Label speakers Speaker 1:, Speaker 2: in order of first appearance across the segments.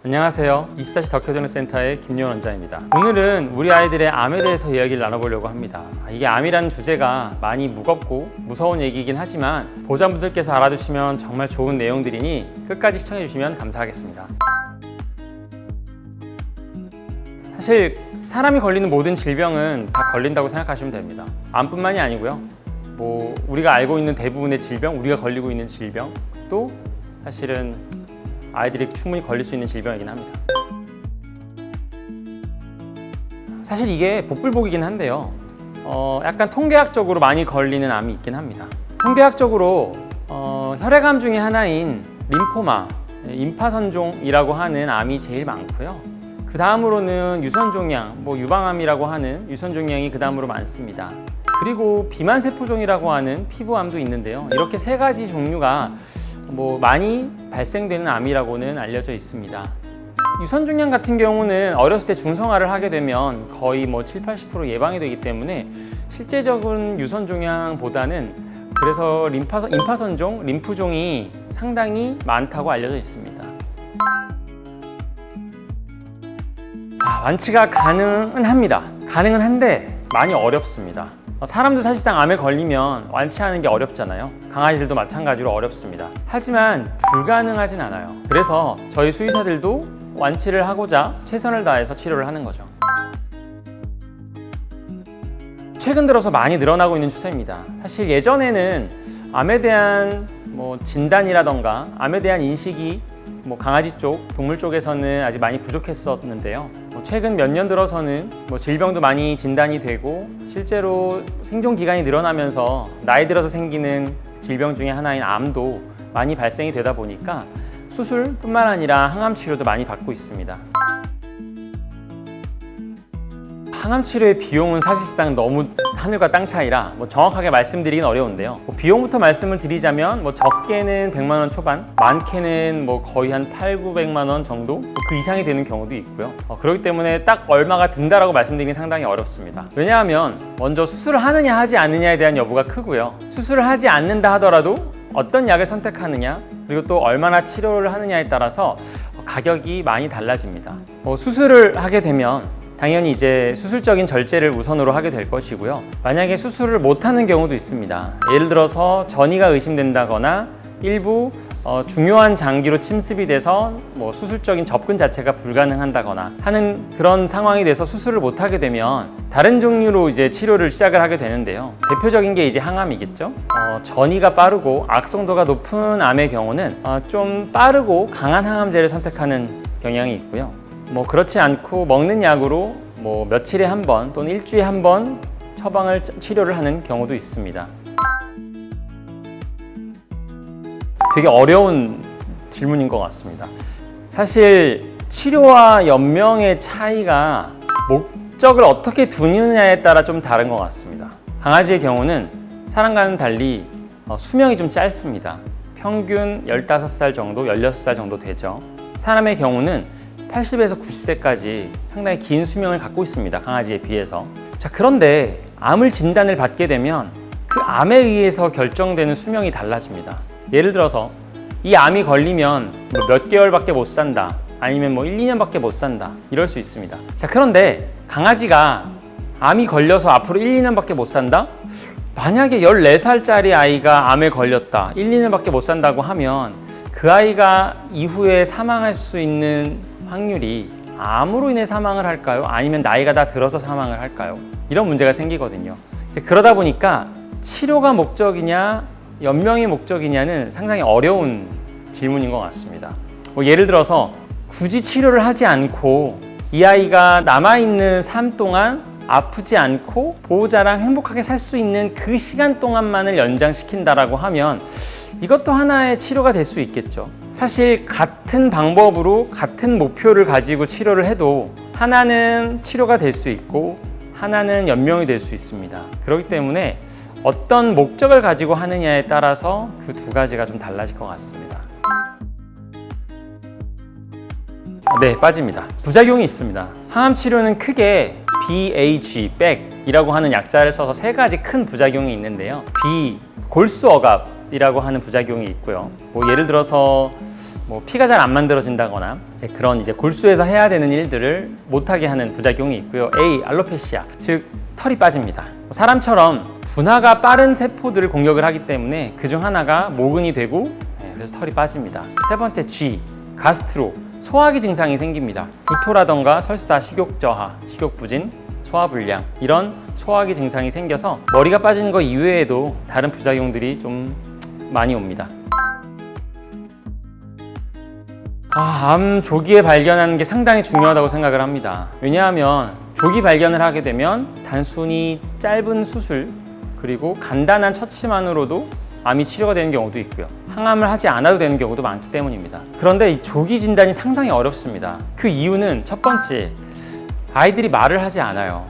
Speaker 1: 안녕하세요. 24시 덕혀드는센터의 김요원 원장입니다. 오늘은 우리 아이들의 암에 대해서 이야기를 나눠보려고 합니다. 이게 암이라는 주제가 많이 무겁고 무서운 얘기이긴 하지만 보호자분들께서 알아두시면 정말 좋은 내용들이니 끝까지 시청해주시면 감사하겠습니다. 사실 사람이 걸리는 모든 질병은 다 걸린다고 생각하시면 됩니다. 암뿐만이 아니고요. 우리가 알고 있는 대부분의 질병, 우리가 걸리고 있는 질병도 사실은 아이들이 충분히 걸릴 수 있는 질병이긴 합니다. 사실 이게 복불복이긴 한데요. 약간 통계학적으로 많이 걸리는 암이 있긴 합니다. 통계학적으로 혈액암 중에 하나인 림포마, 임파선종이라고 하는 암이 제일 많고요. 그 다음으로는 유선종양, 유방암이라고 하는 유선종양이 그 다음으로 많습니다. 그리고 비만세포종이라고 하는 피부암도 있는데요. 이렇게 세 가지 종류가 많이 발생되는 암이라고는 알려져 있습니다. 유선종양 같은 경우는 어렸을 때 중성화를 하게 되면 거의 7-80% 예방이 되기 때문에 실제적인 유선종양보다는 그래서 임파선종, 림프종이 상당히 많다고 알려져 있습니다. 완치가 가능은 합니다. 가능은 한데 많이 어렵습니다. 사람도 사실상 암에 걸리면 완치하는 게 어렵잖아요. 강아지들도 마찬가지로 어렵습니다. 하지만 불가능하진 않아요. 그래서 저희 수의사들도 완치를 하고자 최선을 다해서 치료를 하는 거죠. 최근 들어서 많이 늘어나고 있는 추세입니다. 사실 예전에는 암에 대한 진단이라던가 암에 대한 인식이 강아지 쪽, 동물 쪽에서는 아직 많이 부족했었는데요. 최근 몇 년 들어서는 질병도 많이 진단이 되고 실제로 생존 기간이 늘어나면서 나이 들어서 생기는 질병 중에 하나인 암도 많이 발생이 되다 보니까 수술뿐만 아니라 항암 치료도 많이 받고 있습니다. 항암 치료의 비용은 사실상 너무 하늘과 땅 차이라 정확하게 말씀드리긴 어려운데요. 비용부터 말씀을 드리자면 적게는 100만 원 초반, 많게는 거의 한 800~900만 원 정도 그 이상이 되는 경우도 있고요. 그렇기 때문에 딱 얼마가 든다라고 말씀드리긴 상당히 어렵습니다. 왜냐하면 먼저 수술을 하느냐 하지 않느냐에 대한 여부가 크고요. 수술을 하지 않는다 하더라도 어떤 약을 선택하느냐 그리고 또 얼마나 치료를 하느냐에 따라서 가격이 많이 달라집니다. 수술을 하게 되면 당연히 이제 수술적인 절제를 우선으로 하게 될 것이고요. 만약에 수술을 못하는 경우도 있습니다. 예를 들어서 전이가 의심된다거나 일부 중요한 장기로 침습이 돼서 수술적인 접근 자체가 불가능한다거나 하는 그런 상황이 돼서 수술을 못하게 되면 다른 종류로 이제 치료를 시작을 하게 되는데요. 대표적인 게 이제 항암이겠죠. 전이가 빠르고 악성도가 높은 암의 경우는 좀 빠르고 강한 항암제를 선택하는 경향이 있고요. 그렇지 않고 먹는 약으로 며칠에 한 번 또는 일주일에 한 번 치료를 하는 경우도 있습니다. 되게 어려운 질문인 것 같습니다. 사실 치료와 연명의 차이가 목적을 어떻게 두느냐에 따라 좀 다른 것 같습니다. 강아지의 경우는 사람과는 달리 수명이 좀 짧습니다. 평균 15살 정도, 16살 정도 되죠. 사람의 경우는 80에서 90세까지 상당히 긴 수명을 갖고 있습니다. 강아지에 비해서. 자, 그런데 암을 진단을 받게 되면 그 암에 의해서 결정되는 수명이 달라집니다. 예를 들어서 이 암이 걸리면 몇 개월밖에 못 산다. 아니면 1-2년밖에 못 산다. 이럴 수 있습니다. 자, 그런데 강아지가 암이 걸려서 앞으로 1-2년밖에 못 산다? 만약에 14살짜리 아이가 암에 걸렸다. 1-2년밖에 못 산다고 하면 그 아이가 이후에 사망할 수 있는 확률이 암으로 인해 사망을 할까요? 아니면 나이가 다 들어서 사망을 할까요? 이런 문제가 생기거든요. 그러다 보니까 치료가 목적이냐 연명이 목적이냐는 상당히 어려운 질문인 것 같습니다. 예를 들어서 굳이 치료를 하지 않고 이 아이가 남아있는 삶 동안 아프지 않고 보호자랑 행복하게 살 수 있는 그 시간 동안만을 연장시킨다라고 하면 이것도 하나의 치료가 될 수 있겠죠. 사실 같은 방법으로 같은 목표를 가지고 치료를 해도 하나는 치료가 될 수 있고 하나는 연명이 될 수 있습니다. 그렇기 때문에 어떤 목적을 가지고 하느냐에 따라서 그 두 가지가 좀 달라질 것 같습니다. 네, 빠집니다. 부작용이 있습니다. 항암 치료는 크게 BAG, 백이라고 하는 약자를 써서 세 가지 큰 부작용이 있는데요. 골수 억압이라고 하는 부작용이 있고요. 예를 들어서 뭐 피가 잘 안 만들어진다거나 이제 그런 이제 골수에서 해야 되는 일들을 못하게 하는 부작용이 있고요. A. 알로페시아, 즉 털이 빠집니다. 사람처럼 분화가 빠른 세포들을 공격을 하기 때문에 그중 하나가 모근이 되고 그래서 털이 빠집니다. 세 번째 G. 가스트로, 소화기 증상이 생깁니다. 구토라던가 설사, 식욕 저하, 식욕 부진, 소화불량, 이런 소화기 증상이 생겨서 머리가 빠지는 것 이외에도 다른 부작용들이 좀 많이 옵니다. 암 조기에 발견하는 게 상당히 중요하다고 생각을 합니다. 왜냐하면 조기 발견을 하게 되면 단순히 짧은 수술 그리고 간단한 처치만으로도 암이 치료가 되는 경우도 있고요. 항암을 하지 않아도 되는 경우도 많기 때문입니다. 그런데 이 조기 진단이 상당히 어렵습니다. 그 이유는 첫 번째, 아이들이 말을 하지 않아요.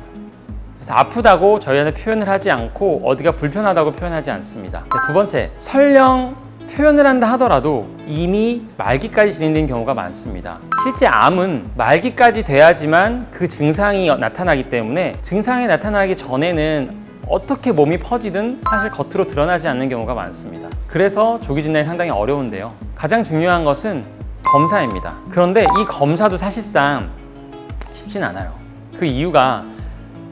Speaker 1: 그래서 아프다고 저희한테 표현을 하지 않고 어디가 불편하다고 표현하지 않습니다. 두 번째, 설령 표현을 한다 하더라도 이미 말기까지 진행된 경우가 많습니다. 실제 암은 말기까지 돼야지만 그 증상이 나타나기 때문에 증상이 나타나기 전에는 어떻게 몸이 퍼지든 사실 겉으로 드러나지 않는 경우가 많습니다. 그래서 조기 진단이 상당히 어려운데요. 가장 중요한 것은 검사입니다. 그런데 이 검사도 사실상 쉽진 않아요. 그 이유가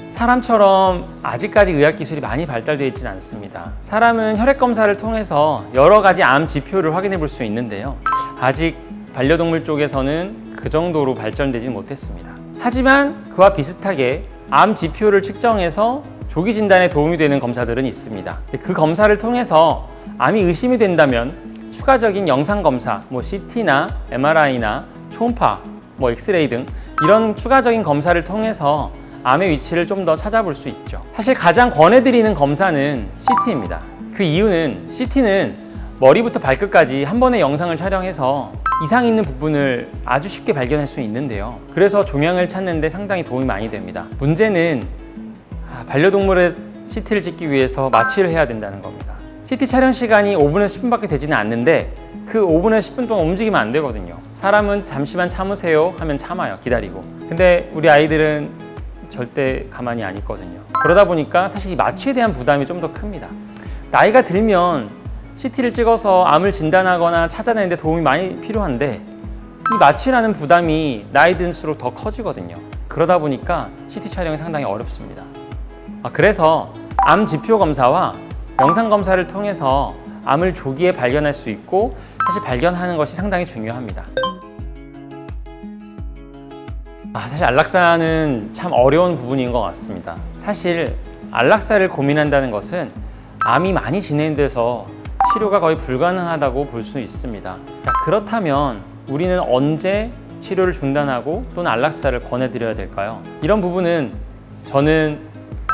Speaker 1: 사람처럼 아직까지 의학기술이 많이 발달되어 있지는 않습니다. 사람은 혈액검사를 통해서 여러 가지 암 지표를 확인해 볼 수 있는데요. 아직 반려동물 쪽에서는 그 정도로 발전되지는 못했습니다. 하지만 그와 비슷하게 암 지표를 측정해서 조기 진단에 도움이 되는 검사들은 있습니다. 그 검사를 통해서 암이 의심이 된다면 추가적인 영상검사, CT나 MRI나 초음파, 엑스레이 등 이런 추가적인 검사를 통해서 암의 위치를 좀 더 찾아볼 수 있죠. 사실 가장 권해드리는 검사는 CT입니다. 그 이유는 CT는 머리부터 발끝까지 한 번의 영상을 촬영해서 이상 있는 부분을 아주 쉽게 발견할 수 있는데요. 그래서 종양을 찾는 데 상당히 도움이 많이 됩니다. 문제는 반려동물의 CT를 찍기 위해서 마취를 해야 된다는 겁니다. CT 촬영 시간이 5분에서 10분밖에 되지는 않는데 그 5분에서 10분 동안 움직이면 안 되거든요. 사람은 잠시만 참으세요 하면 참아요, 기다리고. 근데 우리 아이들은 절대 가만히 안 있거든요. 그러다 보니까 사실 이 마취에 대한 부담이 좀 더 큽니다. 나이가 들면 CT를 찍어서 암을 진단하거나 찾아내는 데 도움이 많이 필요한데 이 마취라는 부담이 나이 들수록 더 커지거든요. 그러다 보니까 CT 촬영이 상당히 어렵습니다. 그래서 암 지표 검사와 영상 검사를 통해서 암을 조기에 발견할 수 있고 사실 발견하는 것이 상당히 중요합니다. 사실 안락사는 참 어려운 부분인 것 같습니다. 사실 안락사를 고민한다는 것은 암이 많이 진행돼서 치료가 거의 불가능하다고 볼 수 있습니다. 그렇다면 우리는 언제 치료를 중단하고 또는 안락사를 권해드려야 될까요? 이런 부분은 저는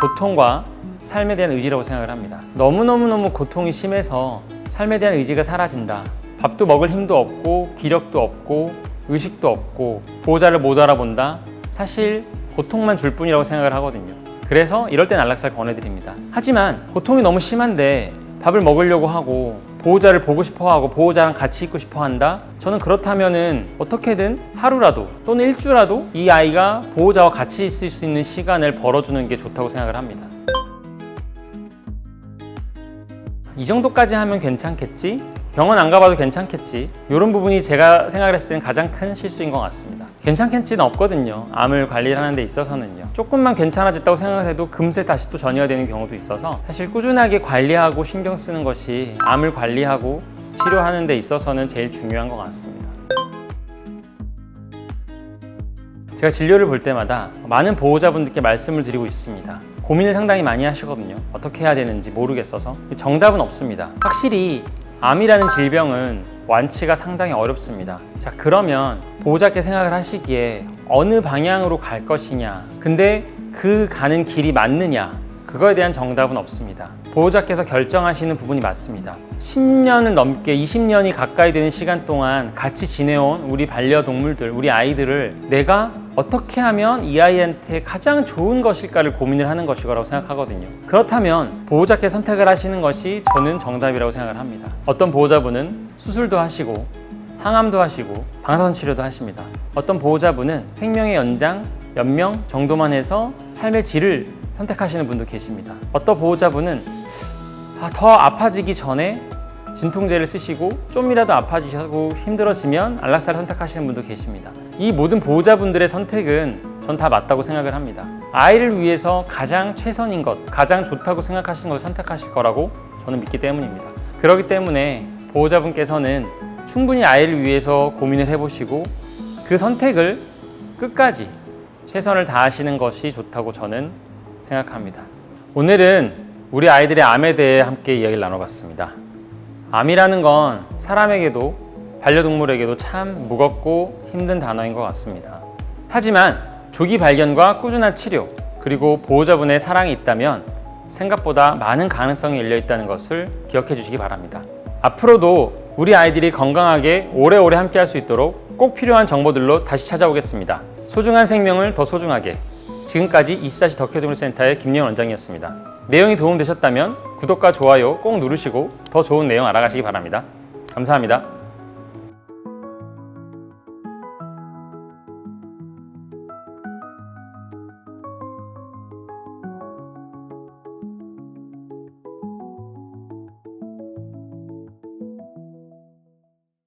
Speaker 1: 고통과 삶에 대한 의지라고 생각을 합니다. 너무너무 고통이 심해서 삶에 대한 의지가 사라진다. 밥도 먹을 힘도 없고 기력도 없고 의식도 없고 보호자를 못 알아본다. 사실 고통만 줄 뿐이라고 생각을 하거든요. 그래서 이럴 땐 안락사를 권해드립니다. 하지만 고통이 너무 심한데 밥을 먹으려고 하고 보호자를 보고 싶어 하고 보호자랑 같이 있고 싶어 한다. 저는 그렇다면은 어떻게든 하루라도 또는 일주라도 이 아이가 보호자와 같이 있을 수 있는 시간을 벌어주는 게 좋다고 생각을 합니다. 이 정도까지 하면 괜찮겠지? 병원 안 가봐도 괜찮겠지? 이런 부분이 제가 생각을 했을 때는 가장 큰 실수인 것 같습니다. 괜찮겠지는 없거든요. 암을 관리하는 데 있어서는요. 조금만 괜찮아졌다고 생각을 해도 금세 다시 또 전이가 되는 경우도 있어서 사실 꾸준하게 관리하고 신경 쓰는 것이 암을 관리하고 치료하는 데 있어서는 제일 중요한 것 같습니다. 제가 진료를 볼 때마다 많은 보호자분들께 말씀을 드리고 있습니다. 고민을 상당히 많이 하시거든요. 어떻게 해야 되는지 모르겠어서. 정답은 없습니다. 확실히 암이라는 질병은 완치가 상당히 어렵습니다. 자, 그러면 보호자께 생각을 하시기에 어느 방향으로 갈 것이냐, 근데 그 가는 길이 맞느냐, 그거에 대한 정답은 없습니다. 보호자께서 결정하시는 부분이 맞습니다. 10년을 넘게 20년이 가까이 되는 시간 동안 같이 지내온 우리 반려동물들, 우리 아이들을 내가 어떻게 하면 이 아이한테 가장 좋은 것일까를 고민을 하는 것이라고 생각하거든요. 그렇다면 보호자께 선택을 하시는 것이 저는 정답이라고 생각을 합니다. 어떤 보호자분은 수술도 하시고 항암도 하시고 방사선 치료도 하십니다. 어떤 보호자분은 생명의 연장, 연명 정도만 해서 삶의 질을 선택하시는 분도 계십니다. 어떤 보호자분은 더 아파지기 전에 진통제를 쓰시고 좀이라도 아파지시고 힘들어지면 안락사를 선택하시는 분도 계십니다. 이 모든 보호자분들의 선택은 전 다 맞다고 생각을 합니다. 아이를 위해서 가장 최선인 것, 가장 좋다고 생각하시는 걸 선택하실 거라고 저는 믿기 때문입니다. 그렇기 때문에 보호자분께서는 충분히 아이를 위해서 고민을 해보시고 그 선택을 끝까지 최선을 다하시는 것이 좋다고 저는 생각합니다. 오늘은 우리 아이들의 암에 대해 함께 이야기를 나눠봤습니다. 암이라는 건 사람에게도 반려동물에게도 참 무겁고 힘든 단어인 것 같습니다. 하지만 조기 발견과 꾸준한 치료, 그리고 보호자분의 사랑이 있다면 생각보다 많은 가능성이 열려 있다는 것을 기억해 주시기 바랍니다. 앞으로도 우리 아이들이 건강하게 오래오래 함께 할 수 있도록 꼭 필요한 정보들로 다시 찾아오겠습니다. 소중한 생명을 더 소중하게. 지금까지 24시 덕혜동물센터의 김예원 원장이었습니다. 내용이 도움되셨다면 구독과 좋아요 꼭 누르시고 더 좋은 내용 알아가시기 바랍니다. 감사합니다.